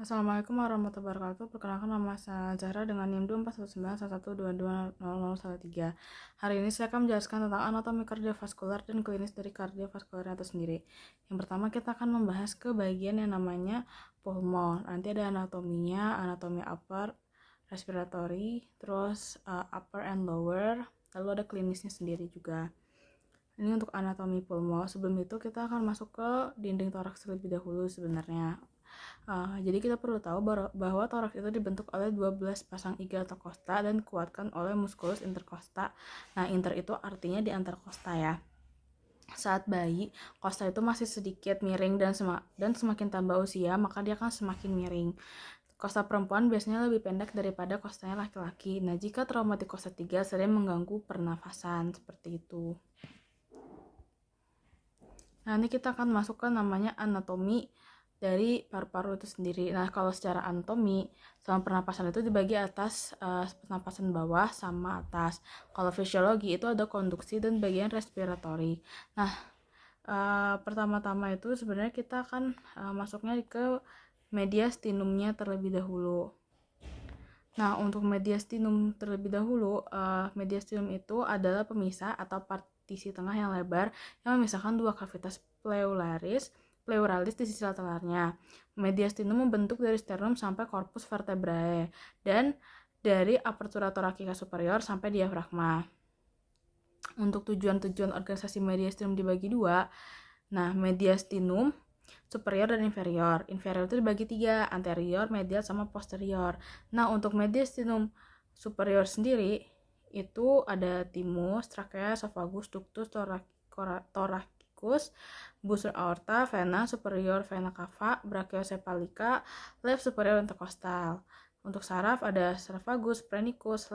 Assalamualaikum warahmatullahi wabarakatuh. Perkenalkan nama saya Zahra dengan NIM 4191111220013. Hari ini saya akan menjelaskan tentang anatomi kardiovaskular dan klinis dari kardiovaskular itu sendiri. Yang pertama kita akan membahas ke bagian yang namanya pulmo. Nanti ada anatominya, anatomi upper, respiratory, terus upper and lower, lalu ada klinisnya sendiri juga. Ini untuk anatomi pulmo. Sebelum itu kita akan masuk ke dinding toraks terlebih dahulu sebenarnya. Jadi kita perlu tahu bahwa toraks itu dibentuk oleh 12 pasang iga atau kosta dan dikuatkan oleh muskulus interkosta. Nah, inter itu artinya di antar kosta ya. Saat bayi, kosta itu masih sedikit miring dan semakin tambah usia, maka dia akan semakin miring. Kosta perempuan biasanya lebih pendek daripada kostanya laki-laki. Nah, jika traumatik kosta 3 sering mengganggu pernafasan, seperti itu. Nah, ini kita akan masuk ke namanya anatomi dari paru-paru itu sendiri. Nah, kalau secara anatomi, sama pernapasan itu dibagi atas pernapasan bawah sama atas. Kalau fisiologi itu ada konduksi dan bagian respiratory. Nah, pertama-tama itu sebenarnya kita akan masuknya ke mediastinumnya terlebih dahulu. Nah, untuk mediastinum terlebih dahulu, mediastinum itu adalah pemisah atau partisi tengah yang lebar yang memisahkan dua kavitas pleuralis di sisi lateralnya. Mediastinum membentuk dari sternum sampai corpus vertebrae dan dari apertura thoracica superior sampai diafragma. Untuk tujuan-tujuan organisasi mediastinum dibagi dua. Nah, mediastinum superior dan inferior. Inferior itu dibagi tiga, anterior, medial, sama posterior. Nah, untuk mediastinum superior sendiri itu ada timus, trachea, esophagus, ductus, thoracic, busur aorta, vena superior, vena cava, brachiocephalica, left superior intercostal. Untuk saraf ada saraphagus, phrenicus,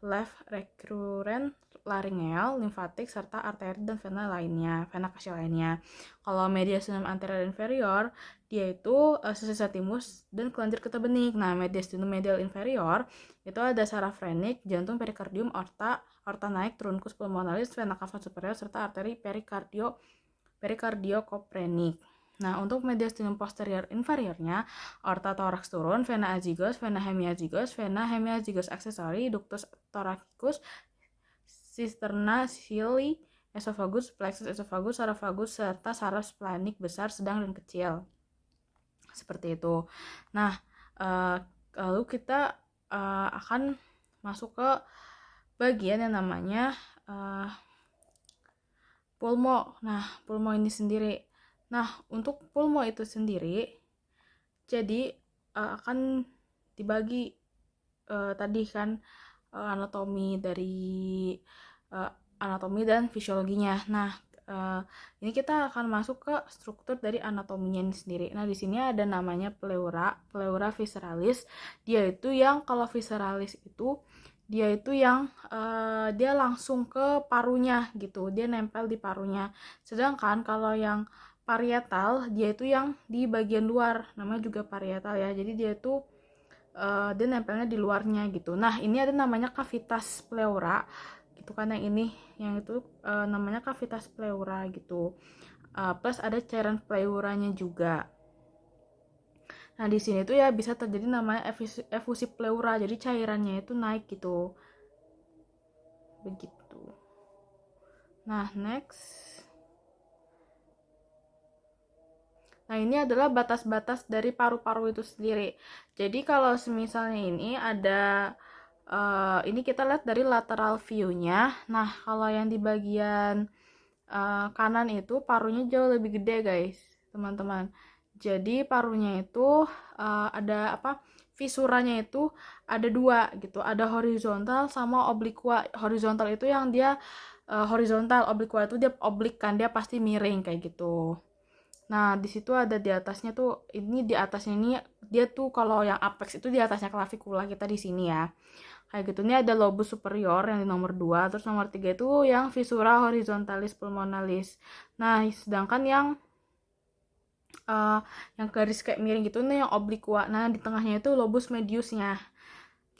left recurrent, laryngeal, limfatik, serta arteri dan vena cava lainnya. Kalau mediastinum anterior inferior, dia itu sisa timus dan kelenjar getah bening. Nah, mediastinum medial inferior itu ada saraf phrenic, jantung, perikardium, aorta naik, truncus pulmonalis, vena cava superior, serta arteri perikardiokoprenik. Nah, untuk mediastinum posterior inferiornya, aorta thorax turun, vena hemiazygos accessory, ductus thoracicus, cisterna cili, esophagus, plexus esophagus, saraphagus, serta saraf splenic besar, sedang, dan kecil. Seperti itu. Nah, lalu kita akan masuk ke bagian yang namanya pulmo. Nah, pulmo ini sendiri. Nah, untuk pulmo itu sendiri, jadi akan dibagi tadi kan anatomi dan fisiologinya. Nah, ini kita akan masuk ke struktur dari anatominya ini sendiri. Nah, di sini ada namanya pleura visceralis. Dia itu yang kalau visceralis itu dia itu yang dia langsung ke parunya gitu, dia nempel di parunya. Sedangkan kalau yang parietal dia itu yang di bagian luar, namanya juga parietal ya. Jadi dia itu dia nempelnya di luarnya gitu. Nah, ini ada namanya cavitas pleura gitu kan, yang itu namanya cavitas pleura gitu. Plus ada cairan pleuranya juga. Nah, di sini tuh ya bisa terjadi namanya efusi pleura, jadi cairannya itu naik gitu. Begitu. Nah, next. Nah, ini adalah batas-batas dari paru-paru itu sendiri. Jadi kalau misalnya ini ada ini kita lihat dari lateral view-nya. Nah, kalau yang di bagian kanan itu parunya jauh lebih gede, guys, teman-teman. Jadi parunya itu ada fisuranya itu ada dua gitu, ada horizontal sama obliqua. Horizontal itu yang dia horizontal, obliqua itu dia oblik kan, dia pasti miring kayak gitu. Nah, di situ ada di atasnya tuh, ini di atasnya ini dia tuh kalau yang apex itu di atasnya clavicula kita di sini ya. Kayak gitu. Ini ada lobus superior yang di nomor 2, terus nomor 3 itu yang visura horizontalis pulmonalis. Nah, sedangkan yang garis kayak miring gitu nih yang obliqua. Nah, di tengahnya itu lobus mediusnya.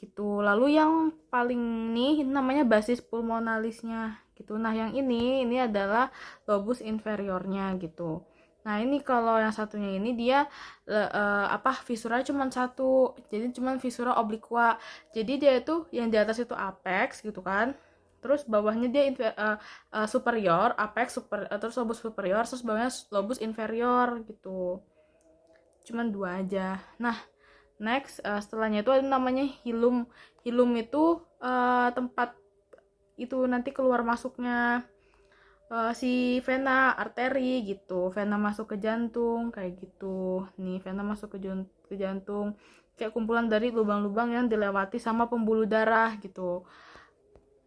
Gitu. Lalu yang paling ini namanya basis pulmonalisnya gitu. Nah, yang ini adalah lobus inferiornya gitu. Nah, ini kalau yang satunya ini dia visuranya cuma satu. Jadi cuma visura obliqua. Jadi dia itu yang di atas itu apex gitu kan. Terus bawahnya dia superior, apex terus lobus superior, terus bawahnya lobus inferior gitu. Cuman dua aja. Nah, next setelahnya itu ada namanya hilum. Hilum itu tempat itu nanti keluar masuknya si vena arteri gitu, vena masuk ke jantung kayak gitu. Nih, vena masuk ke jantung kayak kumpulan dari lubang-lubang yang dilewati sama pembuluh darah gitu.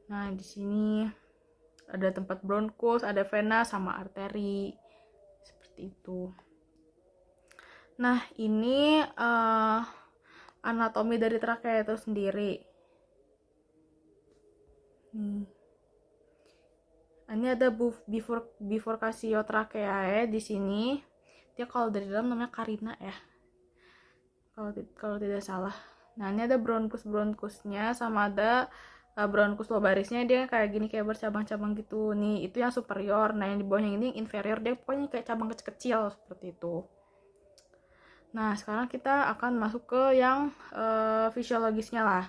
Nah, di sini ada tempat bronkus, ada vena sama arteri seperti itu. Nah, ini anatomi dari trakea itu sendiri. Ini ada bifurcatio tracheae di sini. Dia kalau dari dalam namanya carina ya. Kalau tidak salah. Nah, ini ada bronkusnya sama ada bronkus lobarisnya, dia kayak gini, kayak bercabang-cabang gitu. Nih, itu yang superior. Nah, yang di bawahnya ini inferior, dia pokoknya kayak cabang kecil-kecil seperti itu. Nah, sekarang kita akan masuk ke yang fisiologisnya lah.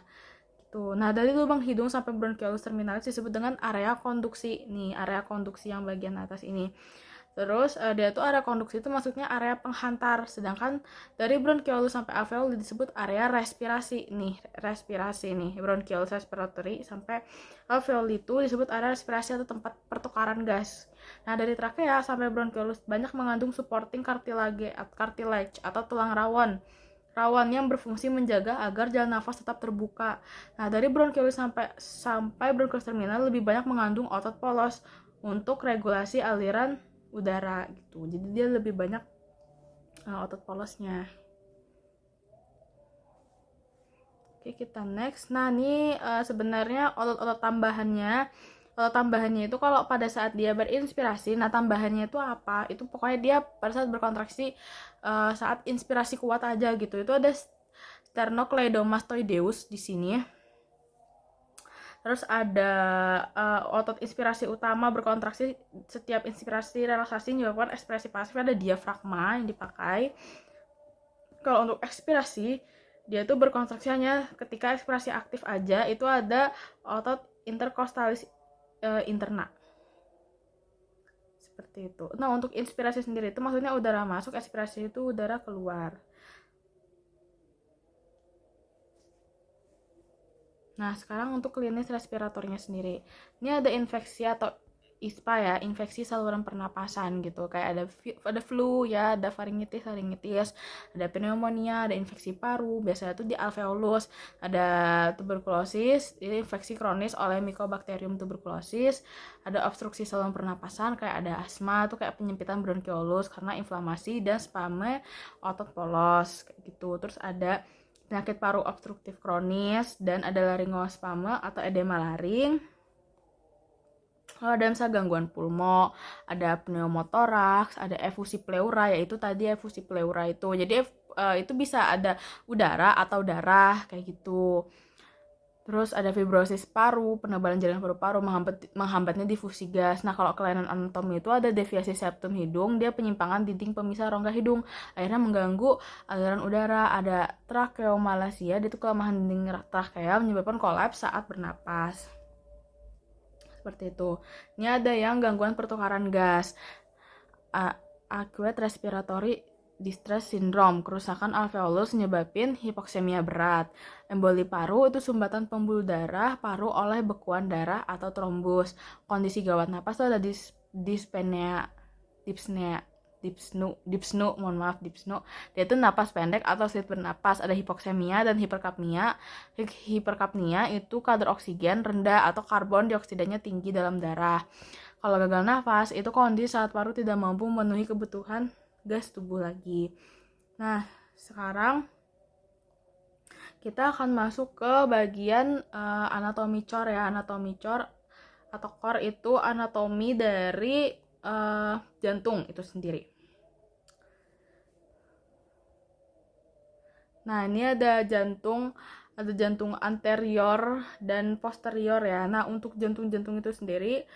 Nah, dari lubang hidung sampai bronchiolus terminalis disebut dengan area konduksi. Nih, area konduksi yang bagian atas ini. Terus dia tuh area konduksi itu maksudnya area penghantar. Sedangkan dari bronchiolus sampai alveoli disebut area respirasi. Nih, respirasi nih. Bronchiolus respiratory sampai alveoli itu disebut area respirasi atau tempat pertukaran gas. Nah, dari trakea sampai bronchiolus banyak mengandung supporting cartilage atau tulang rawan yang berfungsi menjaga agar jalan nafas tetap terbuka. Nah, dari bronkiolus sampai bronkiolus terminal lebih banyak mengandung otot polos untuk regulasi aliran udara gitu. Jadi dia lebih banyak otot polosnya. Oke, kita next. Nah, ini sebenarnya otot tambahannya itu kalau pada saat dia berinspirasi. Nah, tambahannya itu apa? Itu pokoknya dia pada saat berkontraksi saat inspirasi kuat aja gitu. Itu ada sternocleidomastoideus di sini. Terus ada otot inspirasi utama berkontraksi setiap inspirasi relaksasi menyebabkan ekspresi pasif, ada diafragma yang dipakai. Kalau untuk ekspirasi dia itu berkontraksi hanya ketika ekspirasi aktif aja, itu ada otot intercostalis interna seperti itu. Nah, untuk inspirasi sendiri itu maksudnya udara masuk, ekspirasi itu udara keluar. Nah, sekarang untuk klinis respiratornya sendiri. Ini ada infeksi atau ISPA ya, infeksi saluran pernapasan gitu. Kayak ada flu ya, ada faringitis, ada pneumonia, ada infeksi paru, biasanya itu di alveolus, ada tuberkulosis, ini infeksi kronis oleh Mycobacterium tuberculosis, ada obstruksi saluran pernapasan, kayak ada asma, itu kayak penyempitan bronkiolus karena inflamasi dan spasme otot polos kayak gitu. Terus ada penyakit paru obstruktif kronis dan ada laryngospasme atau edema laring. Kalau ada misalnya gangguan pulmo, ada pneumotoraks, ada efusi pleura, yaitu tadi efusi pleura itu. Jadi itu bisa ada udara atau darah kayak gitu. Terus ada fibrosis paru, penebalan jaringan paru-paru, menghambatnya difusi gas. Nah, kalau kelainan anatomi itu ada deviasi septum hidung, dia penyimpangan dinding pemisah rongga hidung, akhirnya mengganggu aliran udara. Ada tracheomalacia, dia itu kelemahan dinding trakea menyebabkan kolaps saat bernapas. Seperti itu. Ini ada yang gangguan pertukaran gas, acute respiratory distress syndrome, kerusakan alveolus menyebabkan hipoksemia berat. Emboli paru itu sumbatan pembuluh darah paru oleh bekuan darah atau trombus. Kondisi gawat napas itu ada dyspnea, dyspnu. Dia itu napas pendek atau sulit bernapas. Ada hipoksemia dan hiperkapnia. Hiperkapnia itu kadar oksigen rendah atau karbon dioksidanya tinggi dalam darah. Kalau gagal nafas, itu kondisi saat paru tidak mampu memenuhi kebutuhan gas tubuh lagi. Nah, sekarang kita akan masuk ke bagian anatomi core ya. Anatomi core atau core itu anatomi dari jantung itu sendiri. Nah, ini ada jantung anterior dan posterior ya. Nah, untuk jantung itu sendiri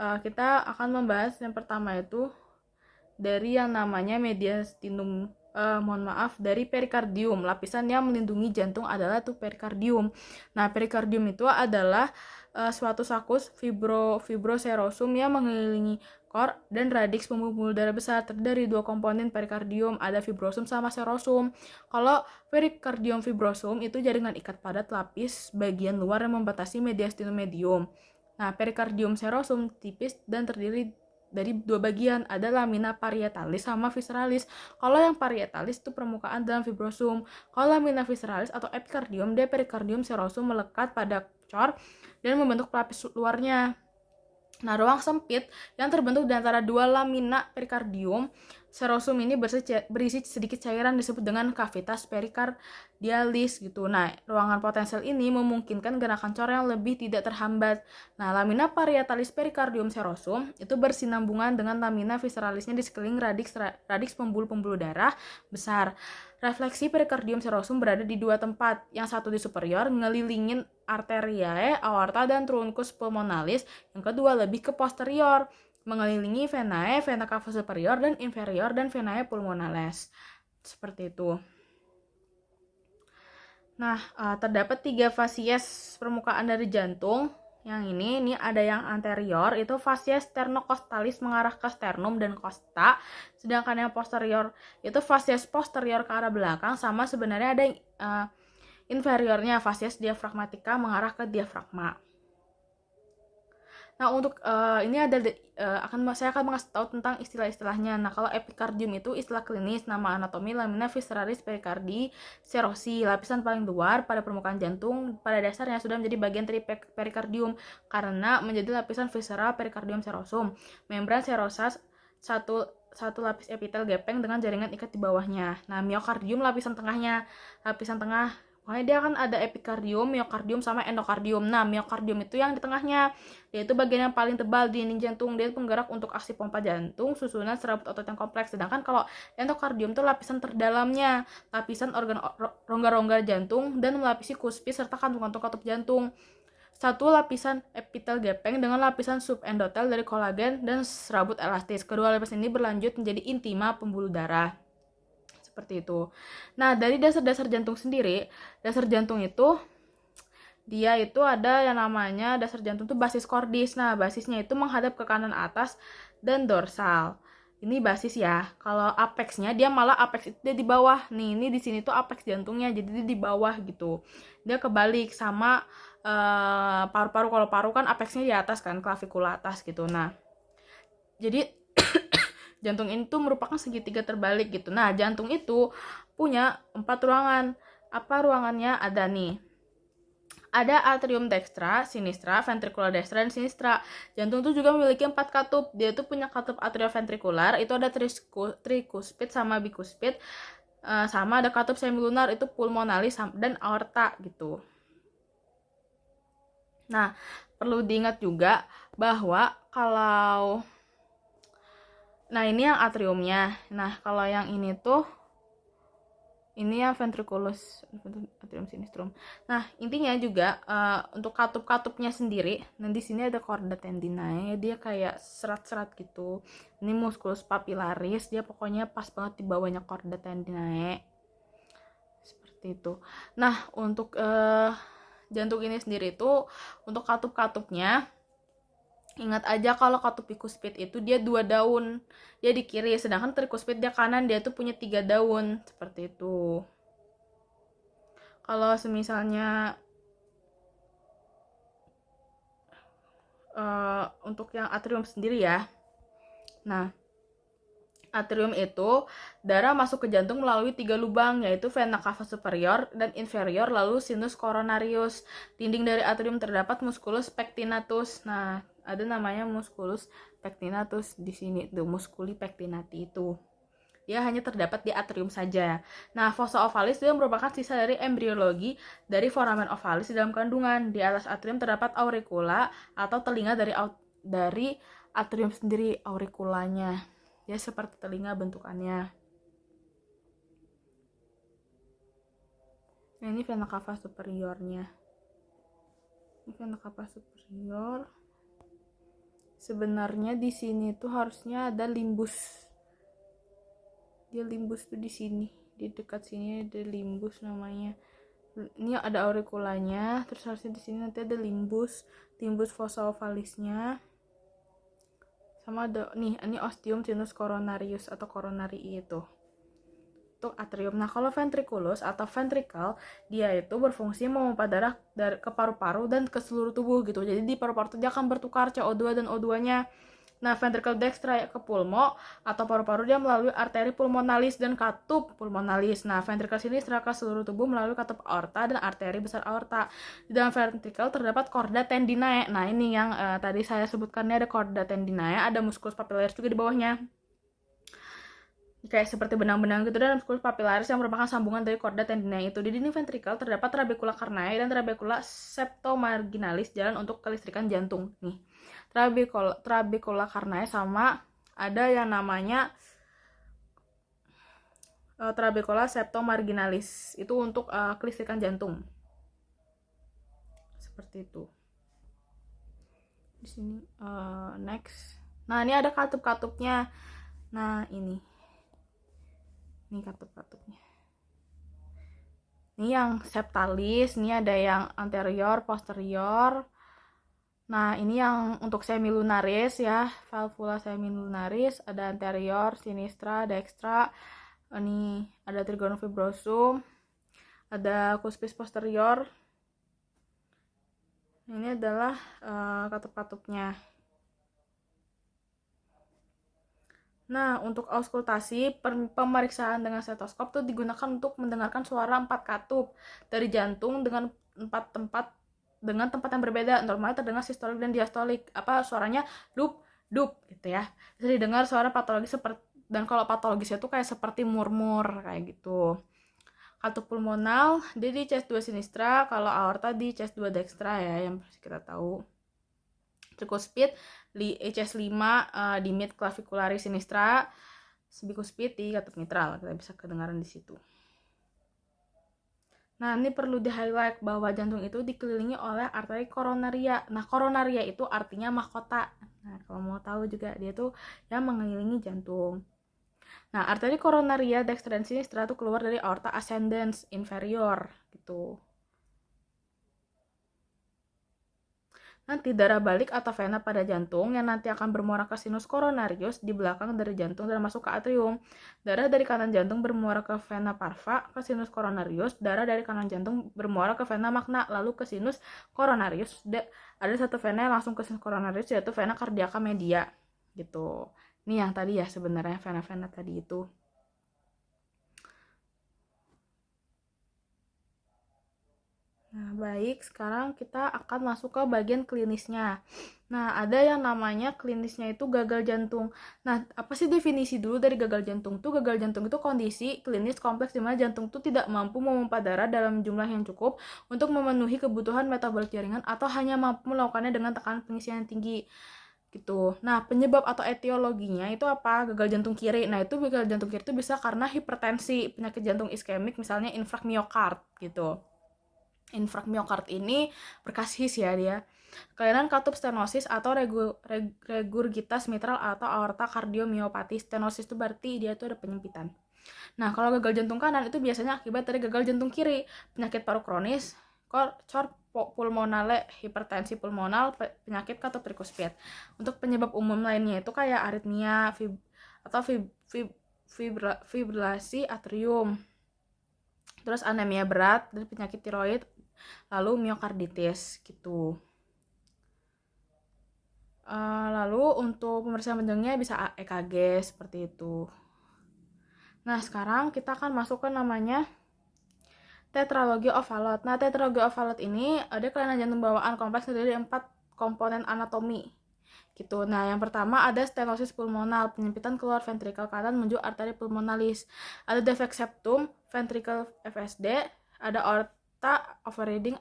kita akan membahas yang pertama itu dari yang namanya mediastinum dari perikardium. Lapisan yang melindungi jantung adalah tuh perikardium. Nah, perikardium itu adalah suatu sakus fibroserosum yang mengelilingi kor dan radiks pembuluh darah besar. Terdiri dari dua komponen perikardium, ada fibrosum sama serosum. Kalau perikardium fibrosum itu jaringan ikat padat lapis bagian luar yang membatasi mediastinum medium. Nah, perikardium serosum tipis dan terdiri dari dua bagian, ada lamina parietalis sama visceralis. Kalau yang parietalis itu permukaan dalam fibrosum. Kalau lamina visceralis atau epikardium, dia perikardium serosum melekat pada cor dan membentuk pelapis luarnya. Nah, ruang sempit yang terbentuk di antara dua lamina perikardium serosum ini berisi sedikit cairan disebut dengan cavitas perikardialis gitu. Nah, ruangan potensial ini memungkinkan gerakan cor yang lebih tidak terhambat. Nah, lamina parietalis perikardium serosum itu bersinambungan dengan lamina visceralisnya di sekeliling radiks pembuluh-pembuluh darah besar. Refleksi perikardium serosum berada di dua tempat, yang satu di superior ngelilingin arteriae, aorta, dan truncus pulmonalis, yang kedua lebih ke posterior mengelilingi venae, vena cava superior dan inferior, dan venae pulmonales. Seperti itu. Nah, terdapat 3 fasies permukaan dari jantung. Yang ini ada yang anterior, itu fasies sternocostalis mengarah ke sternum dan costa. Sedangkan yang posterior, itu fasies posterior ke arah belakang, sama sebenarnya ada yang inferiornya, fasies diafragmatika mengarah ke diafragma. Nah, untuk ini saya akan mengasih tahu tentang istilah-istilahnya. Nah, kalau epikardium itu istilah klinis, nama anatomi lamina visceralis perikardi serosi, lapisan paling luar pada permukaan jantung, pada dasarnya sudah menjadi bagian dari perikardium karena menjadi lapisan visceral perikardium serosum. Membran serosa satu lapis epitel gepeng dengan jaringan ikat di bawahnya. Nah, miokardium lapisan tengahnya. Lapisan tengah, makanya dia kan ada epikardium, miokardium, sama endokardium. Nah, miokardium itu yang di tengahnya. Dia itu bagian yang paling tebal di dinding jantung. Dia penggerak untuk aksi pompa jantung, susunan serabut otot yang kompleks. Sedangkan kalau endokardium itu lapisan terdalamnya, lapisan organ rongga-rongga jantung dan melapisi kuspis serta kantung-kantung katup jantung. Satu lapisan epitel gepeng dengan lapisan subendotel dari kolagen dan serabut elastis. Kedua lapisan ini berlanjut menjadi intima pembuluh darah. Seperti itu. Nah, dari dasar-dasar jantung sendiri, dasar jantung itu dia itu ada yang namanya dasar jantung itu basis cordis. Nah, basisnya itu menghadap ke kanan atas dan dorsal. Ini basis ya. Kalau apexnya dia malah apex itu dia di bawah. Nih, ini di sini tuh apex jantungnya, jadi dia di bawah gitu. Dia kebalik sama paru-paru. Kalau paru kan apexnya di atas kan, klavikula atas gitu. Nah, jadi jantung ini tuh merupakan segitiga terbalik gitu. Nah, jantung itu punya 4 ruangan. Apa ruangannya? Ada nih. Ada atrium dextra, sinistra, ventricular dextra, dan sinistra. Jantung itu juga memiliki 4 katup. Dia tuh punya katup atrioventrikular, itu ada trikuspid sama bikuspid. Sama ada katup semilunar, itu pulmonalis dan aorta gitu. Nah, perlu diingat juga bahwa kalau ini yang atriumnya. Nah, kalau yang ini tuh ini yang ventriculus atrium sinistrum. Nah, intinya juga untuk katup-katupnya sendiri, nah di sini ada chorda tendinae, dia kayak serat-serat gitu. Ini musculus papillaris, dia pokoknya pas banget di bawahnya chorda tendinae. Seperti itu. Nah, untuk jantung ini sendiri itu untuk katup-katupnya, ingat aja kalau katup bikuspid itu dia 2 daun, dia di kiri, sedangkan trikuspid dia kanan, dia tuh punya 3 daun, seperti itu. Kalau semisalnya untuk yang atrium sendiri ya, nah atrium itu darah masuk ke jantung melalui 3 lubang, yaitu vena cava superior dan inferior, lalu sinus coronarius. Dinding dari atrium terdapat musculus pectinatus. Nah, ada namanya musculus pectinatus di sini, the musculi pectinati itu. Dia hanya terdapat di atrium saja. Nah, fossa ovalis itu merupakan sisa dari embriologi dari foramen ovalis di dalam kandungan. Di atas atrium terdapat auricula atau telinga dari atrium sendiri, auriculanya. Dia seperti telinga bentukannya. Nah, ini vena cava superiornya. Ini vena cava superior. Sebenarnya di sini tuh harusnya ada limbus. Dia limbus tuh di sini, di dekat sini ada limbus namanya. Ini ada auriculanya, terus harusnya di sini nanti ada limbus fossovalisnya, sama ada nih, ini ostium sinus coronarius atau coronary itu untuk atrium. Nah, kalau ventriculus atau ventricle, dia itu berfungsi memompa darah dari ke paru-paru dan ke seluruh tubuh gitu. Jadi di paru-paru dia akan bertukar CO2 dan O2-nya. Nah, ventricle dextra ke pulmo atau paru-paru dia melalui arteri pulmonalis dan katup pulmonalis. Nah, ventricle sinistra ke seluruh tubuh melalui katup aorta dan arteri besar aorta. Di dalam ventricle terdapat chorda tendinae. Nah, ini yang tadi saya sebutkan, ada chorda tendinae, ada musculus papillaris juga di bawahnya. Kayak seperti benang-benang gitu, dan musculus papillaris yang merupakan sambungan dari chorda tendinae itu. Di dinding ventricle terdapat trabecula carneae dan trabecula septomarginalis, jalan untuk kelistrikan jantung. Nih, trabecula carneae sama ada yang namanya trabecula septomarginalis, itu untuk kelistrikan jantung. Seperti itu. Di sini next. Nah, ini ada katup-katupnya. Nah, ini katup-katupnya. Ini yang septalis, ini ada yang anterior, posterior. Nah, ini yang untuk semilunaris ya, valvula semilunaris, ada anterior, sinistra, dextra. Ini ada trigonum fibrosum, ada cuspis posterior. Ini adalah katup-katupnya. Nah, untuk auskultasi, pemeriksaan dengan stetoskop itu digunakan untuk mendengarkan suara 4 katup dari jantung dengan 4 tempat yang berbeda. Normalnya terdengar sistolik dan diastolik. Suaranya dup dup gitu ya. Bisa didengar suara patologis dan kalau patologisnya itu kayak seperti murmur kayak gitu. Katup pulmonal dia di chest 2 sinistra, kalau aorta di chest 2 dextra ya, yang kita tahu. Tricuspid di HS5 di mid clavicularis sinistra, bicuspid di katup mitral. Kita bisa kedengaran di situ. Nah, ini perlu di-highlight bahwa jantung itu dikelilingi oleh arteri koronaria. Nah, koronaria itu artinya mahkota. Nah, kalau mau tahu juga, dia tuh yang mengelilingi jantung. Nah, arteri koronaria dextra dan sinistra itu keluar dari aorta ascendens inferior gitu. Nanti darah balik atau vena pada jantung yang nanti akan bermuara ke sinus coronarius di belakang dari jantung dan masuk ke atrium. Darah dari kanan jantung bermuara ke vena parva ke sinus coronarius, darah dari kanan jantung bermuara ke vena magna lalu ke sinus coronarius. Ada satu vena yang langsung ke sinus coronarius, yaitu vena cardiaca media gitu. Ini yang tadi ya sebenarnya vena-vena tadi itu. Nah, baik, sekarang kita akan masuk ke bagian klinisnya. Nah, ada yang namanya klinisnya itu gagal jantung. Nah, apa sih definisi dulu dari gagal jantung itu? Gagal jantung itu kondisi klinis kompleks di mana jantung itu tidak mampu memompa darah dalam jumlah yang cukup untuk memenuhi kebutuhan metabolik jaringan atau hanya mampu melakukannya dengan tekanan pengisian yang tinggi. Gitu. Nah, penyebab atau etiologinya itu apa? Gagal jantung kiri. Nah, itu gagal jantung kiri itu bisa karena hipertensi, penyakit jantung iskemik, misalnya infark miokard gitu. Infark miokard ini berkasis ya dia. Kelainan katup stenosis atau regurgitas mitral atau aorta kardiomiopati. Stenosis itu berarti dia tuh ada penyempitan. Nah, kalau gagal jantung kanan itu biasanya akibat dari gagal jantung kiri, penyakit paru kronis, cor pulmonale, hipertensi pulmonal, penyakit katup tricuspid. Untuk penyebab umum lainnya itu kayak aritmia fibrilasi atrium. Terus anemia berat dari penyakit tiroid, lalu miokarditis gitu. Lalu untuk pemeriksaan jantungnya bisa EKG seperti itu. Nah, sekarang kita akan masuk ke namanya tetralogi of Fallot. Nah, tetralogi of Fallot ini ada kelainan jantung bawaan kompleks dari 4 komponen anatomi gitu. Nah, yang pertama ada stenosis pulmonal, penyempitan keluar ventrikel kanan menuju arteri pulmonalis. Ada defect septum, ventricle FSD, ada aorta overriding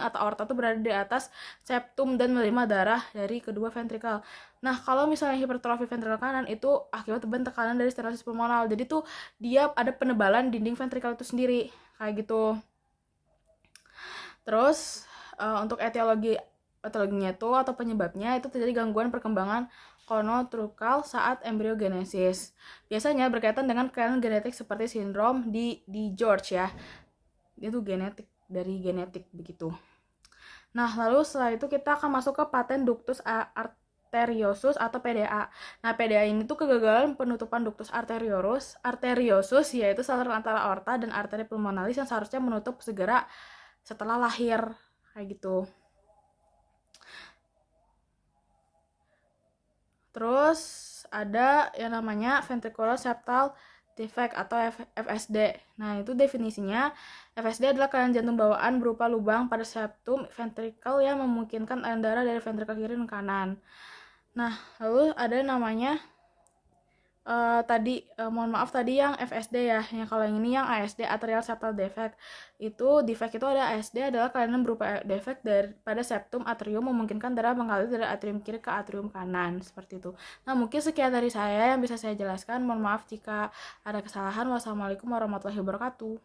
atau aorta itu berada di atas septum dan menerima darah dari kedua ventrikel. Nah, kalau misalnya hipertrofi ventrikel kanan itu akibat beban tekanan dari stenosis pulmonal. Jadi tuh dia ada penebalan dinding ventrikel itu sendiri kayak gitu. Terus untuk etiologinya itu atau penyebabnya itu terjadi gangguan perkembangan konotrukal saat embriogenesis. Biasanya berkaitan dengan kelainan genetik seperti sindrom di George ya. Itu genetik, dari genetik begitu. Nah, lalu setelah itu kita akan masuk ke paten ductus arteriosus atau PDA. Nah, PDA ini tuh kegagalan penutupan ductus arteriosus, yaitu saluran antara aorta dan arteri pulmonalis yang seharusnya menutup segera setelah lahir, kayak gitu. Terus ada yang namanya ventricular septal defect atau FSD. Nah, itu definisinya FSD adalah kelainan jantung bawaan berupa lubang pada septum ventricle yang memungkinkan aliran darah dari ventricle kiri dan kanan. Nah, lalu ada namanya mohon maaf tadi yang FSD ya. Yang kalau yang ini yang ASD, atrial septal defect. Itu defect itu ada ASD adalah kelainan berupa defect pada septum atrium memungkinkan darah mengalir dari atrium kiri ke atrium kanan, seperti itu. Nah, mungkin sekian dari saya yang bisa saya jelaskan. Mohon maaf jika ada kesalahan. Wassalamualaikum warahmatullahi wabarakatuh.